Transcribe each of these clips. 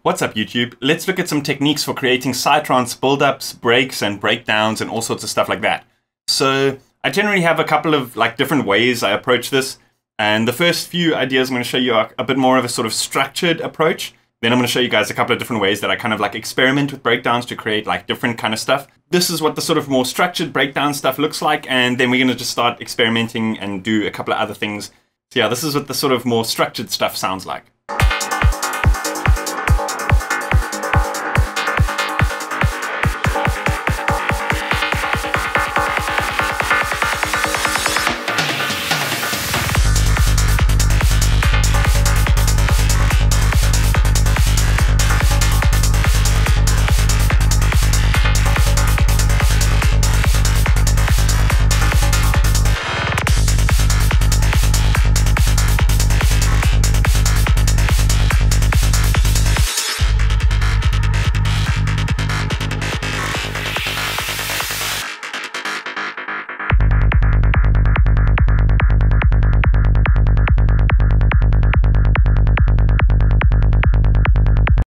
What's up YouTube? Let's look at some techniques for creating Psytrance build-ups, breaks and breakdowns and all sorts of stuff like that. So I generally have a couple of different ways I approach this, and the first few ideas I'm going to show you are a bit more of a sort of structured approach. Then I'm going to show you guys a couple of different ways that I kind of experiment with breakdowns to create different kind of stuff. This is what the sort of more structured breakdown stuff looks like, and then we're going to just start experimenting and do a couple of other things. So yeah, this is what the sort of more structured stuff sounds like.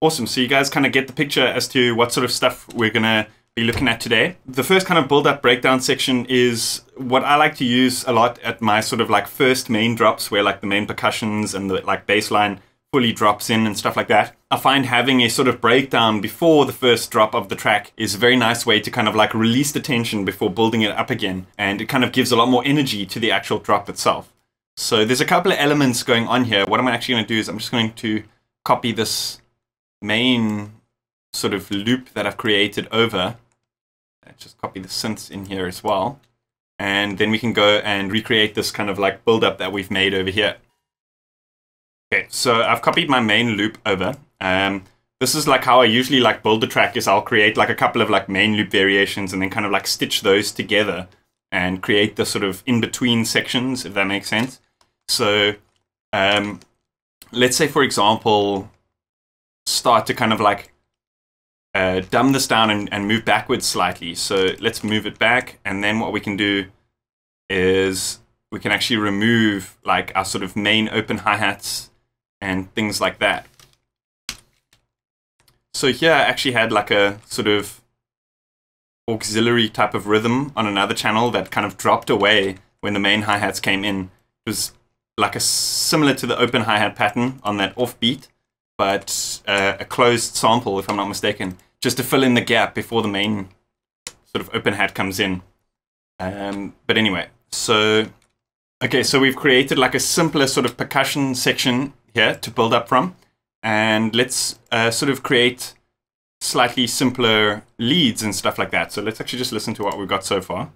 Awesome, so you guys kind of get the picture as to what sort of stuff we're gonna be looking at today. The first kind of build-up breakdown section is what I like to use a lot at my sort of first main drops, where the main percussions and the bass line fully drops in and stuff like that. I find having a sort of breakdown before the first drop of the track is a very nice way to kind of release the tension before building it up again, and it kind of gives a lot more energy to the actual drop itself. So there's a couple of elements going on here. What I'm actually going to do is I'm just going to copy this main sort of loop that I've created over. Just copy the synths in here as well, and then we can go and recreate this kind of build-up that we've made over here. Okay, so I've copied my main loop over. This is how I usually build the track, is I'll create a couple of main loop variations and then kind of stitch those together and create the sort of in-between sections, if that makes sense. So let's say, for example, start to kind of dumb this down and move backwards slightly. So let's move it back, and then what we can do is we can actually remove our sort of main open hi-hats and things like that. So here I actually had a sort of auxiliary type of rhythm on another channel that kind of dropped away when the main hi-hats came in. It was similar to the open hi-hat pattern on that offbeat, but a closed sample, if I'm not mistaken, just to fill in the gap before the main sort of open hat comes in. But anyway, so okay, so we've created a simpler sort of percussion section here to build up from, and let's sort of create slightly simpler leads and stuff like that. So let's actually just listen to what we've got so far.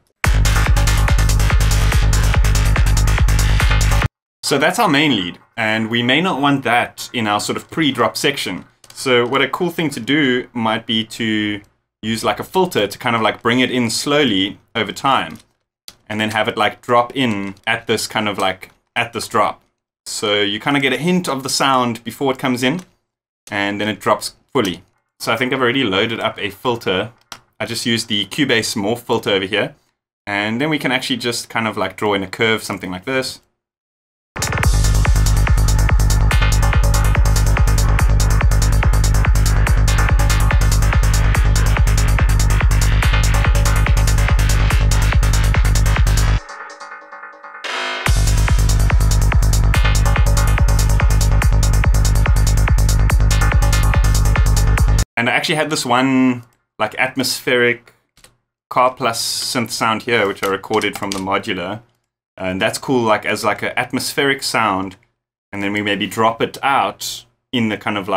So that's our main lead, and we may not want that in our sort of pre-drop section. So what a cool thing to do might be to use a filter to kind of bring it in slowly over time, and then have it drop in at this kind of at this drop. So you kind of get a hint of the sound before it comes in, and then it drops fully. So I think I've already loaded up a filter. I just used the Cubase Morph filter over here, and then we can actually just kind of draw in a curve, something like this. And I actually had this one atmospheric car plus synth sound here, which I recorded from the modular, and that's cool as an atmospheric sound, and then we maybe drop it out in the kind of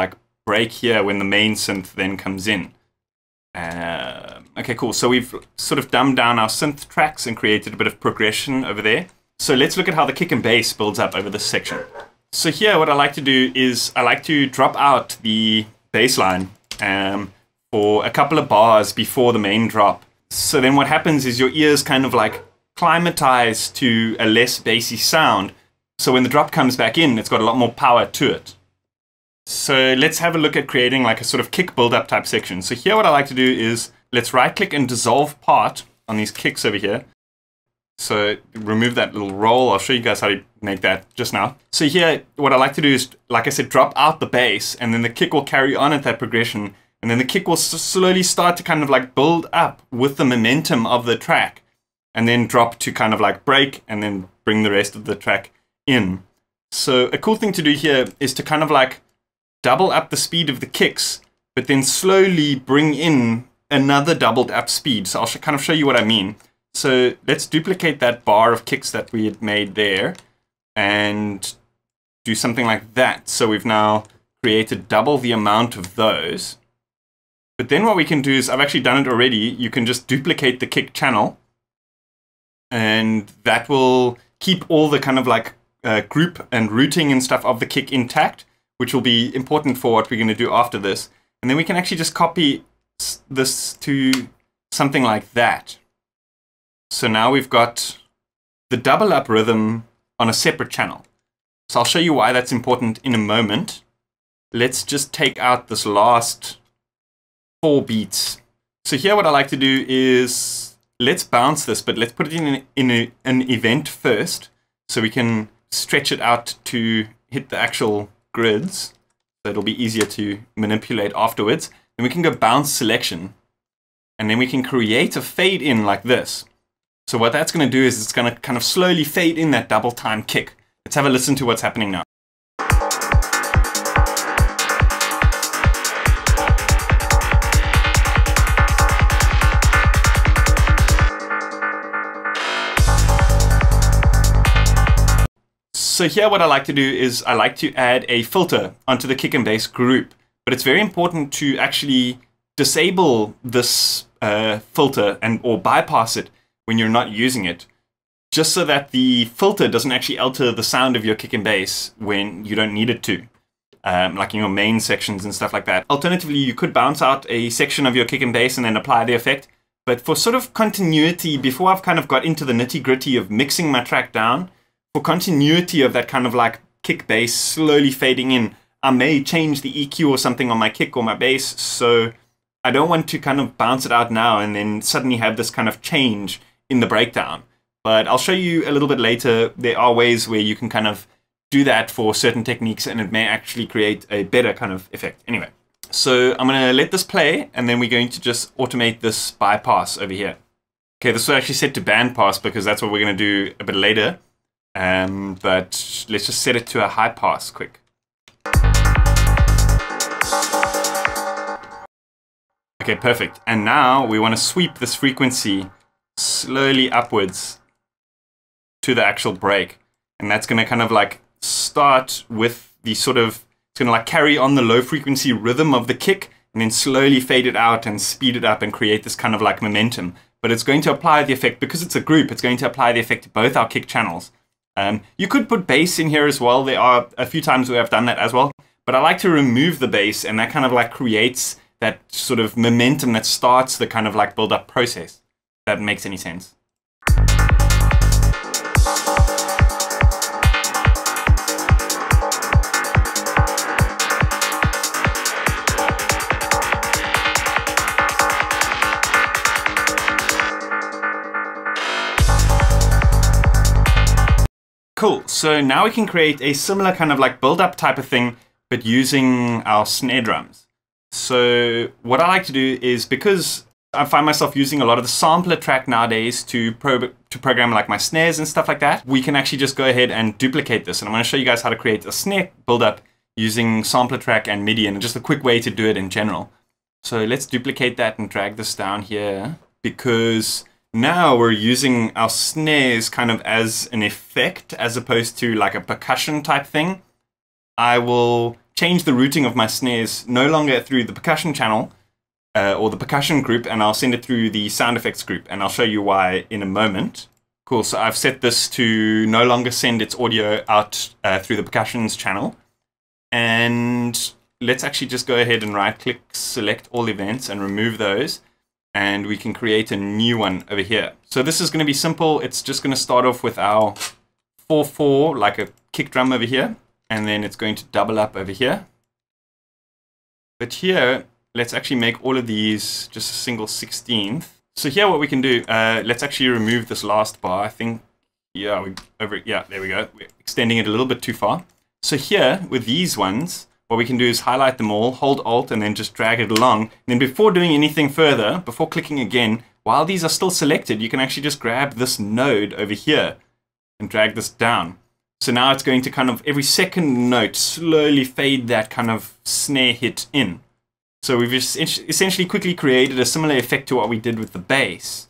break here when the main synth then comes in. Okay, cool. So we've sort of dumbed down our synth tracks and created a bit of progression over there. So let's look at how the kick and bass builds up over this section. So here what I like to do is I like to drop out the bass line for a couple of bars before the main drop. So then what happens is your ears kind of climatize to a less bassy sound. So when the drop comes back in, it's got a lot more power to it. So let's have a look at creating a sort of kick build-up type section. So here what I like to do is let's right-click and dissolve part on these kicks over here. So remove that little roll. I'll show you guys how to make that just now. So here, what I like to do is, like I said, drop out the bass, and then the kick will carry on at that progression, and then the kick will slowly start to kind of like build up with the momentum of the track, and then drop to kind of like break, and then bring the rest of the track in. So a cool thing to do here is to kind of like double up the speed of the kicks, but then slowly bring in another doubled up speed. So I'll kind of show you what I mean. So let's duplicate that bar of kicks that we had made there and do something like that. So we've now created double the amount of those. But then what we can do is, I've actually done it already, you can just duplicate the kick channel, and that will keep all the kind of like group and routing and stuff of the kick intact, which will be important for what we're going to do after this. And then we can actually just copy this to something like that. So now we've got the double up rhythm on a separate channel. So I'll show you why that's important in a moment. Let's just take out this last 4 beats. So here what I like to do is, let's bounce this, but let's put it in an event first, so we can stretch it out to hit the actual grids. So it'll be easier to manipulate afterwards. Then we can go bounce selection, and then we can create a fade in like this. So what that's going to do is it's going to kind of slowly fade in that double time kick. Let's have a listen to what's happening now. So here what I like to do is I like to add a filter onto the kick and bass group. But it's very important to actually disable this filter or bypass it when you're not using it, just so that the filter doesn't actually alter the sound of your kick and bass when you don't need it to, like in your main sections and stuff like that. Alternatively, you could bounce out a section of your kick and bass and then apply the effect. But for sort of continuity, before I've kind of got into the nitty-gritty of mixing my track down, for continuity of that kind of like kick bass slowly fading in, I may change the EQ or something on my kick or my bass, so I don't want to kind of bounce it out now and then suddenly have this kind of change in the breakdown. But I'll show you a little bit later. There are ways where you can kind of do that for certain techniques, and it may actually create a better kind of effect. Anyway, so I'm going to let this play, and then we're going to just automate this bypass over here. Okay, this was actually set to bandpass because that's what we're going to do a bit later. But let's just set it to a high pass quick. Okay, perfect. And now we want to sweep this frequency slowly upwards to the actual break. And that's going to kind of like start with the sort of, it's going to like carry on the low frequency rhythm of the kick and then slowly fade it out and speed it up and create this kind of like momentum. But it's going to apply the effect, because it's a group, it's going to apply the effect to both our kick channels. You could put bass in here as well. There are a few times where I've done that as well. But I like to remove the bass, and that kind of like creates that sort of momentum that starts the kind of like build-up process. If that makes any sense. Cool, so now we can create a similar kind of like build-up type of thing, but using our snare drums. So what I like to do is, because I find myself using a lot of the sampler track nowadays to program like my snares and stuff like that, we can actually just go ahead and duplicate this. And I'm going to show you guys how to create a snare build-up using sampler track and MIDI, and just a quick way to do it in general. So let's duplicate that and drag this down here, because now we're using our snares kind of as an effect as opposed to like a percussion type thing. I will change the routing of my snares no longer through the percussion channel or the percussion group, and I'll send it through the sound effects group, and I'll show you why in a moment. Cool, so I've set this to no longer send its audio out through the percussions channel. And let's actually just go ahead and right click, select all events and remove those. And we can create a new one over here. So this is going to be simple. It's just going to start off with our 4/4, like a kick drum over here. And then it's going to double up over here. But here, let's actually make all of these just a single 16th. So here what we can do, let's actually remove this last bar. I think, yeah, there we go. We're extending it a little bit too far. So here, with these ones, what we can do is highlight them all, hold Alt, and then just drag it along. And then before doing anything further, before clicking again, while these are still selected, you can actually just grab this node over here and drag this down. So now it's going to kind of, every second note, slowly fade that kind of snare hit in. So we've essentially quickly created a similar effect to what we did with the bass,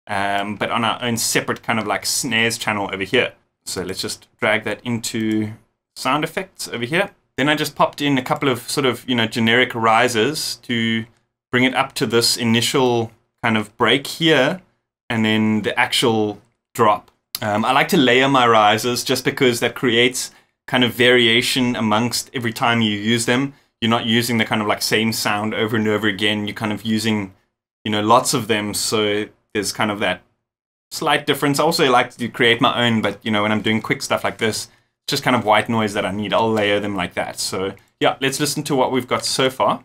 but on our own separate kind of like snares channel over here. So let's just drag that into sound effects over here. Then I just popped in a couple of sort of, you know, generic risers to bring it up to this initial kind of break here, and then the actual drop. I like to layer my risers just because that creates kind of variation amongst every time you use them. You're not using the kind of like same sound over and over again. You're kind of using, you know, lots of them. So there's kind of that slight difference. I also like to create my own, but you know, when I'm doing quick stuff like this, it's just kind of white noise that I need. I'll layer them like that. So yeah, let's listen to what we've got so far.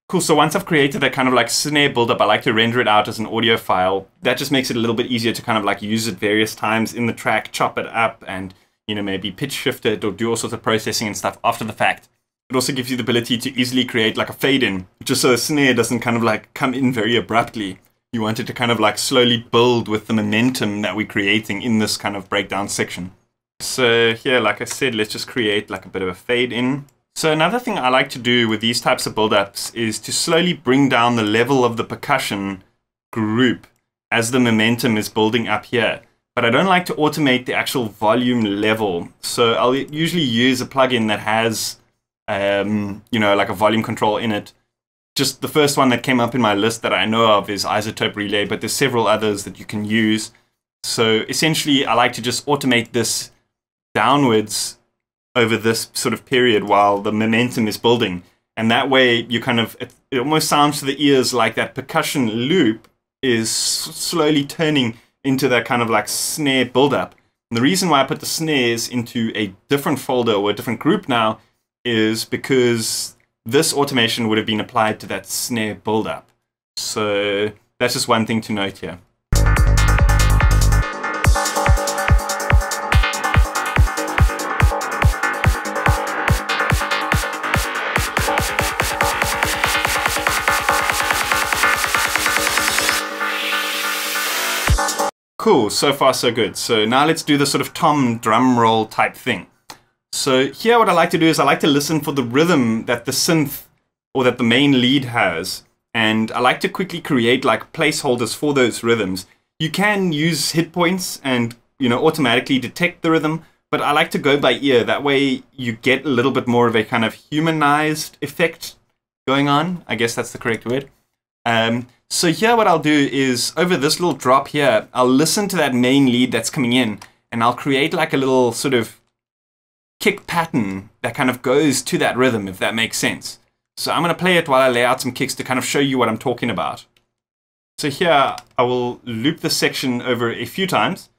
Cool, so once I've created that kind of like snare buildup, I like to render it out as an audio file. That just makes it a little bit easier to kind of like use it various times in the track, chop it up, and you know, maybe pitch shift it or do all sorts of processing and stuff after the fact. It also gives you the ability to easily create like a fade in, just so the snare doesn't kind of like come in very abruptly. You want it to kind of like slowly build with the momentum that we're creating in this kind of breakdown section. So here, like I said, let's just create like a bit of a fade in. So another thing I like to do with these types of build-ups is to slowly bring down the level of the percussion group as the momentum is building up here. But I don't like to automate the actual volume level. So I'll usually use a plugin that has, you know, like a volume control in it. Just the first one that came up in my list that I know of is Isotope Relay, but there's several others that you can use. So essentially, I like to just automate this downwards over this sort of period while the momentum is building. And that way you kind of, it almost sounds to the ears like that percussion loop is slowly turning into that kind of like snare buildup. And the reason why I put the snares into a different folder or a different group now is because this automation would have been applied to that snare buildup. So that's just one thing to note here. Cool, so far so good. So now let's do the sort of tom drum roll type thing. So here what I like to do is I like to listen for the rhythm that the synth or that the main lead has. And I like to quickly create like placeholders for those rhythms. You can use hit points and, you know, automatically detect the rhythm, but I like to go by ear. That way you get a little bit more of a kind of humanized effect going on. I guess that's the correct word. So here what I'll do is, over this little drop here, I'll listen to that main lead that's coming in, and I'll create like a little sort of kick pattern that kind of goes to that rhythm, if that makes sense. So I'm going to play it while I lay out some kicks to kind of show you what I'm talking about. So here I will loop this section over a few times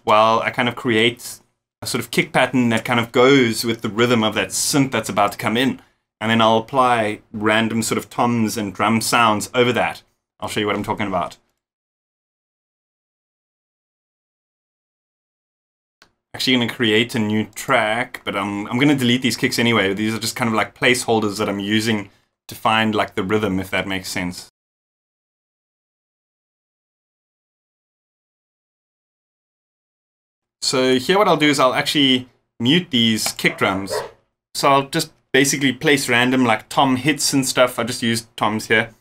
while I kind of create a sort of kick pattern that kind of goes with the rhythm of that synth that's about to come in. And then I'll apply random sort of toms and drum sounds over that. I'll show you what I'm talking about. Actually going to create a new track, but I'm going to delete these kicks anyway. These are just kind of like placeholders that I'm using to find like the rhythm, if that makes sense. So here what I'll do is I'll actually mute these kick drums. So I'll just basically place random like tom hits and stuff. I just used toms here.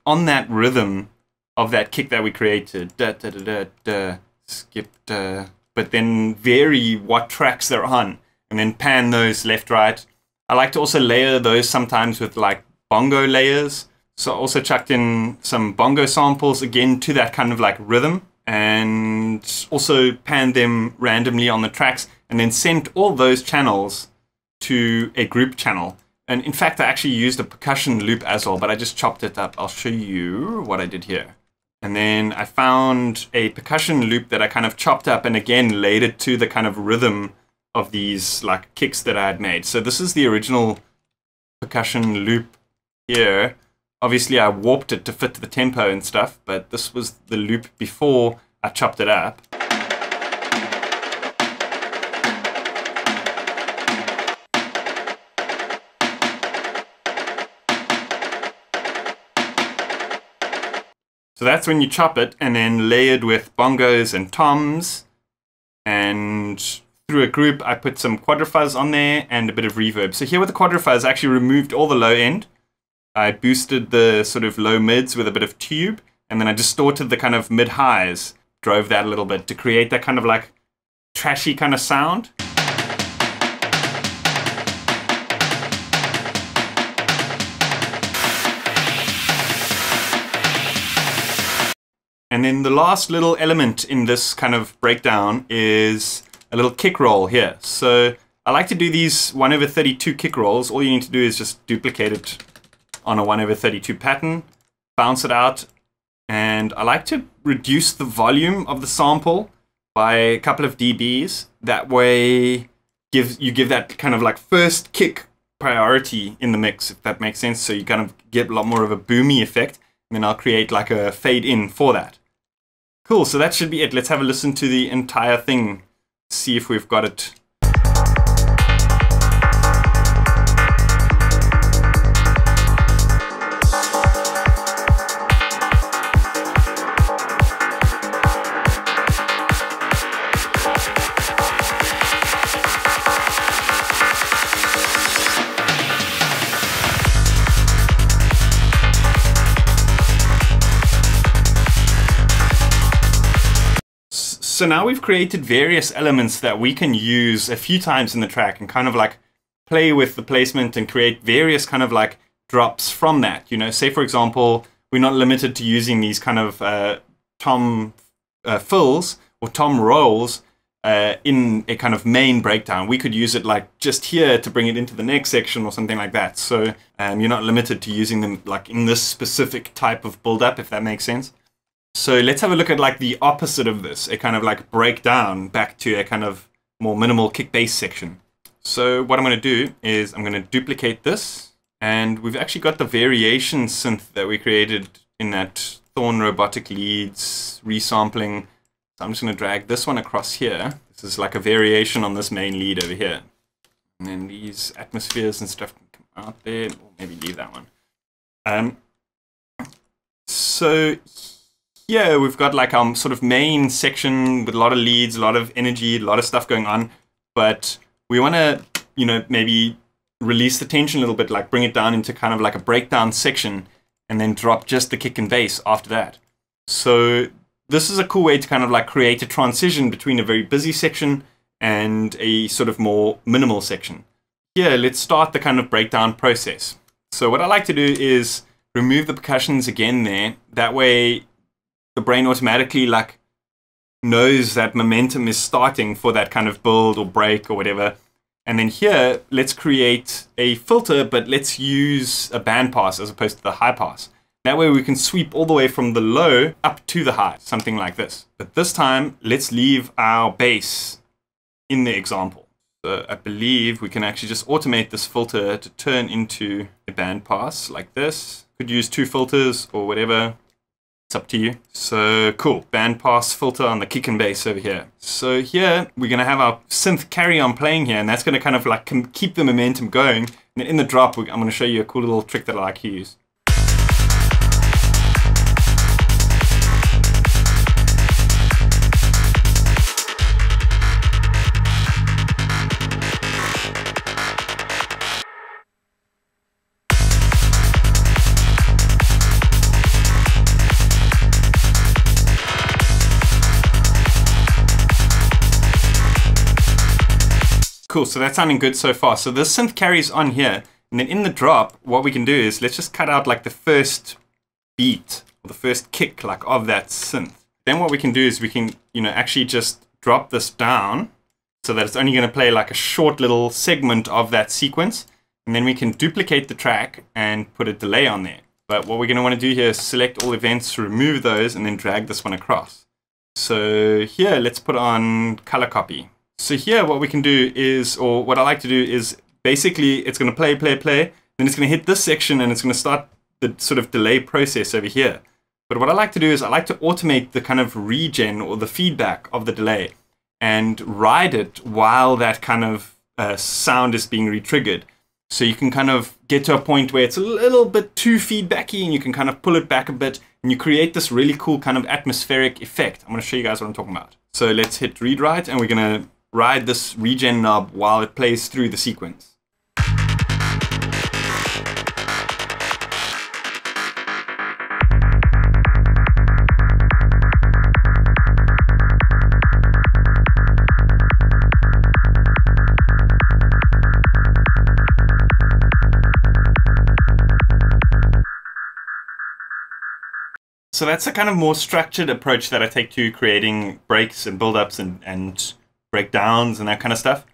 On that rhythm of that kick that we created, da, da, da, da, da, skip, da, but then vary what tracks they're on, and then pan those left, right. I like to also layer those sometimes with like bongo layers. So I also chucked in some bongo samples again to that kind of like rhythm, and also panned them randomly on the tracks, and then sent all those channels to a group channel. And in fact, I actually used a percussion loop as well, but I just chopped it up. I'll show you what I did here. And then I found a percussion loop that I kind of chopped up and again laid it to the kind of rhythm of these like kicks that I had made. So this is the original percussion loop here. Obviously I warped it to fit the tempo and stuff, but this was the loop before I chopped it up. So that's when you chop it and then layered with bongos and toms. And through a group, I put some quadrifuzz on there and a bit of reverb. So here with the quadrifuzz, I actually removed all the low end. I boosted the sort of low mids with a bit of tube. And then I distorted the kind of mid highs, drove that a little bit to create that kind of like trashy kind of sound. And then the last little element in this kind of breakdown is a little kick roll here. So I like to do these 1/32 kick rolls. All you need to do is just duplicate it on a 1/32 pattern, bounce it out, and I like to reduce the volume of the sample by a couple of dBs. That way you give that kind of like first kick priority in the mix, if that makes sense. So you kind of get a lot more of a boomy effect, and then I'll create like a fade in for that. Cool, so that should be it. Let's have a listen to the entire thing, see if we've got it. So now we've created various elements that we can use a few times in the track and kind of like play with the placement and create various kind of like drops from that. You know, say for example, we're not limited to using these kind of tom fills or tom rolls in a kind of main breakdown. We could use it like just here to bring it into the next section or something like that. So you're not limited to using them like in this specific type of build up, if that makes sense. So let's have a look at like the opposite of this, a kind of like breakdown back to a kind of more minimal kick bass section. So what I'm going to do is I'm going to duplicate this, and we've actually got the variation synth that we created in that Thorn Robotic Leads resampling. So I'm just going to drag this one across here. This is like a variation on this main lead over here. And then these atmospheres and stuff can come out there, or maybe leave that one. So yeah, we've got like our sort of main section with a lot of leads, a lot of energy, a lot of stuff going on, but we want to, you know, maybe release the tension a little bit, like bring it down into kind of like a breakdown section and then drop just the kick and bass after that. So this is a cool way to kind of like create a transition between a very busy section and a sort of more minimal section. Here, let's start the kind of breakdown process. So what I like to do is remove the percussions again there. That way the brain automatically like knows that momentum is starting for that kind of build or break or whatever. And then here, let's create a filter, but let's use a bandpass as opposed to the high pass. That way we can sweep all the way from the low up to the high, something like this. But this time, let's leave our bass in the example. So I believe we can actually just automate this filter to turn into a bandpass like this. Could use 2 filters or whatever. It's up to you. So cool, bandpass filter on the kick and bass over here. So here we're going to have our synth carry on playing here, and that's going to kind of like keep the momentum going. And in the drop, I'm going to show you a cool little trick that I like to use. Cool, so that's sounding good so far. So this synth carries on here, and then in the drop, what we can do is let's just cut out like the first beat or the first kick like of that synth. Then what we can do is we can, you know, actually just drop this down so that it's only going to play like a short little segment of that sequence, and then we can duplicate the track and put a delay on there. But what we're going to want to do here is select all events, remove those, and then drag this one across. So here, let's put on color copy. So here, what we can do is, or what I like to do is, basically, it's going to play, then it's going to hit this section, and it's going to start the sort of delay process over here. But what I like to do is I like to automate the kind of regen or the feedback of the delay and ride it while that kind of sound is being re-triggered. So you can kind of get to a point where it's a little bit too feedbacky and you can kind of pull it back a bit and you create this really cool kind of atmospheric effect. I'm going to show you guys what I'm talking about. So let's hit read write and we're going to ride this regen knob while it plays through the sequence. So that's a kind of more structured approach that I take to creating breaks and build-ups and breakdowns and that kind of stuff.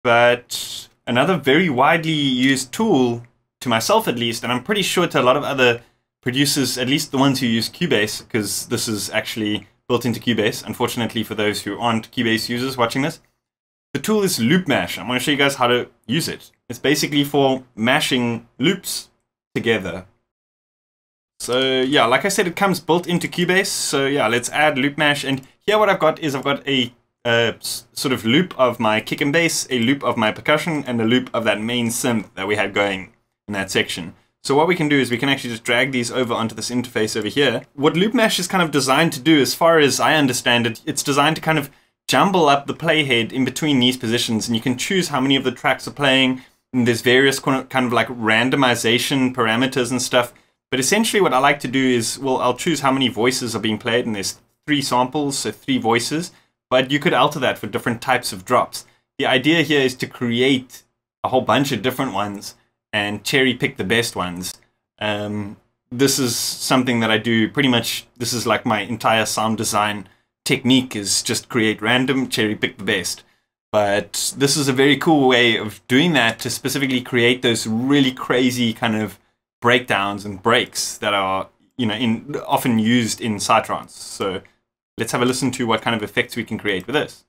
But another very widely used tool, to myself at least, and I'm pretty sure to a lot of other producers, at least the ones who use Cubase, because this is actually built into Cubase, unfortunately for those who aren't Cubase users watching this, the tool is Loop Mash. I'm going to show you guys how to use it. It's basically for mashing loops together. So yeah, like I said, it comes built into Cubase. So yeah, let's add Loop Mash. And here what I've got is I've got a sort of loop of my kick and bass, a loop of my percussion, and a loop of that main synth that we had going in that section. So what we can do is we can actually just drag these over onto this interface over here. What Loop Mash is kind of designed to do, as far as I understand it, it's designed to kind of jumble up the playhead in between these positions, and you can choose how many of the tracks are playing, and there's various kind of like randomization parameters and stuff. But essentially what I like to do is, well, I'll choose how many voices are being played, and there's 3 samples, so 3 voices, but you could alter that for different types of drops. The idea here is to create a whole bunch of different ones and cherry pick the best ones. This is something that I do pretty much, this is like my entire sound design technique, is just create random, cherry pick the best. But this is a very cool way of doing that to specifically create those really crazy kind of breakdowns and breaks that are, you know, often used in Psytrance. So let's have a listen to what kind of effects we can create with this.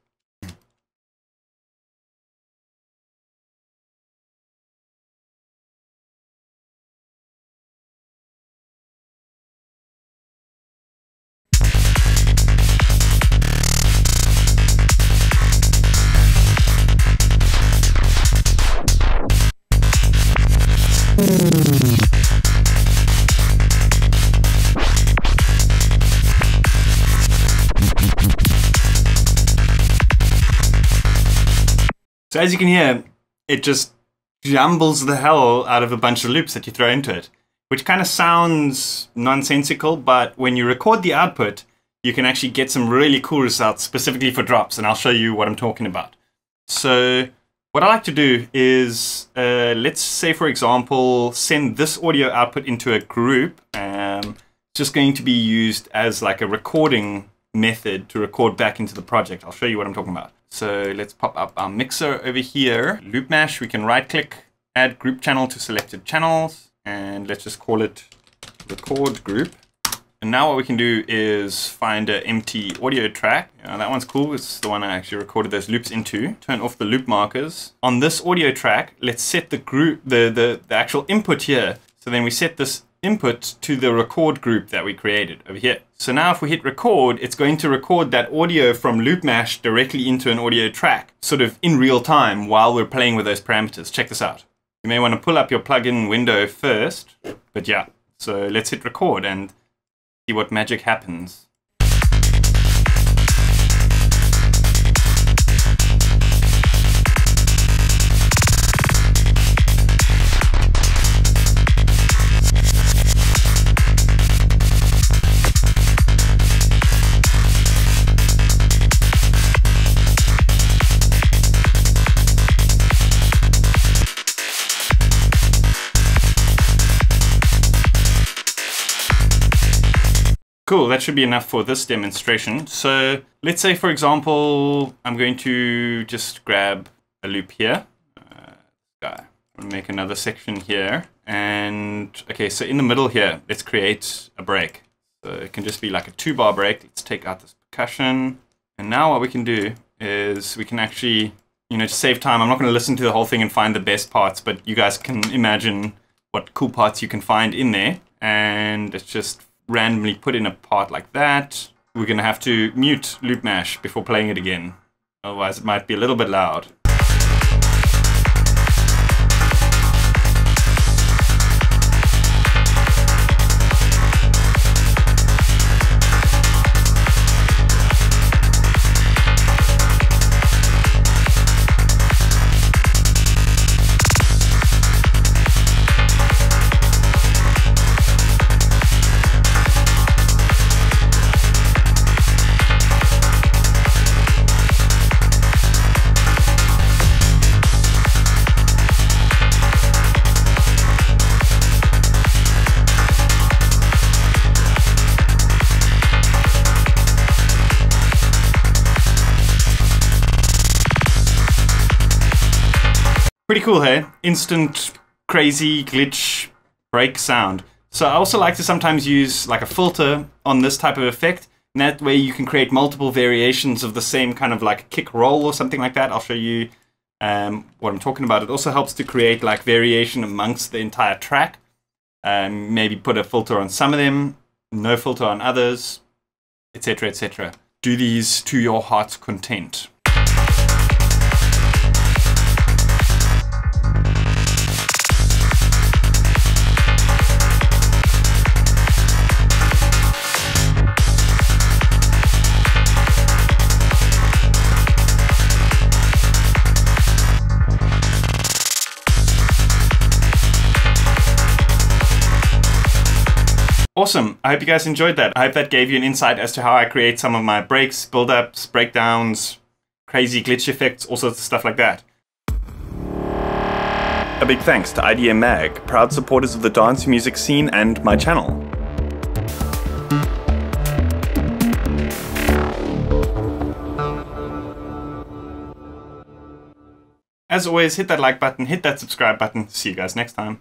So as you can hear, it just jumbles the hell out of a bunch of loops that you throw into it, which kind of sounds nonsensical, but when you record the output, you can actually get some really cool results specifically for drops, and I'll show you what I'm talking about. So what I like to do is, let's say, for example, send this audio output into a group. It's just going to be used as like a recording method to record back into the project. I'll show you what I'm talking about. So let's pop up our mixer over here. Loop Mash, we can right click, add group channel to selected channels, and let's just call it record group. And now what we can do is find an empty audio track. That one's cool. It's the one I actually recorded those loops into. Turn off the loop markers. On this audio track, let's set the group, the actual input here. So then we set this input to the record group that we created over here. So now if we hit record, it's going to record that audio from Loop Mash directly into an audio track, sort of in real time while we're playing with those parameters. Check this out. You may want to pull up your plugin window first, but yeah. So let's hit record and see what magic happens. Cool, that should be enough for this demonstration. So let's say, for example, I'm going to just grab a loop here. I'm going to make another section here, And okay, so in the middle here, let's create a break. So it can just be like a 2-bar break. Let's take out this percussion. And now what we can do is we can actually, you know, to save time, I'm not going to listen to the whole thing and find the best parts, but you guys can imagine what cool parts you can find in there. And it's just randomly put in a part like that. We're going to have to mute loop mash before playing it again. Otherwise it might be a little bit loud. Pretty cool, hey? Instant, crazy, glitch, break sound. So I also like to sometimes use like a filter on this type of effect. And that way you can create multiple variations of the same kind of like kick roll or something like that. I'll show you what I'm talking about. It also helps to create like variation amongst the entire track. Maybe put a filter on some of them, no filter on others, etc., etc. Do these to your heart's content. Awesome. I hope you guys enjoyed that. I hope that gave you an insight as to how I create some of my breaks, build-ups, breakdowns, crazy glitch effects, all sorts of stuff like that. A big thanks to IDM Mag, proud supporters of the dance music scene and my channel. As always, hit that like button, hit that subscribe button. See you guys next time.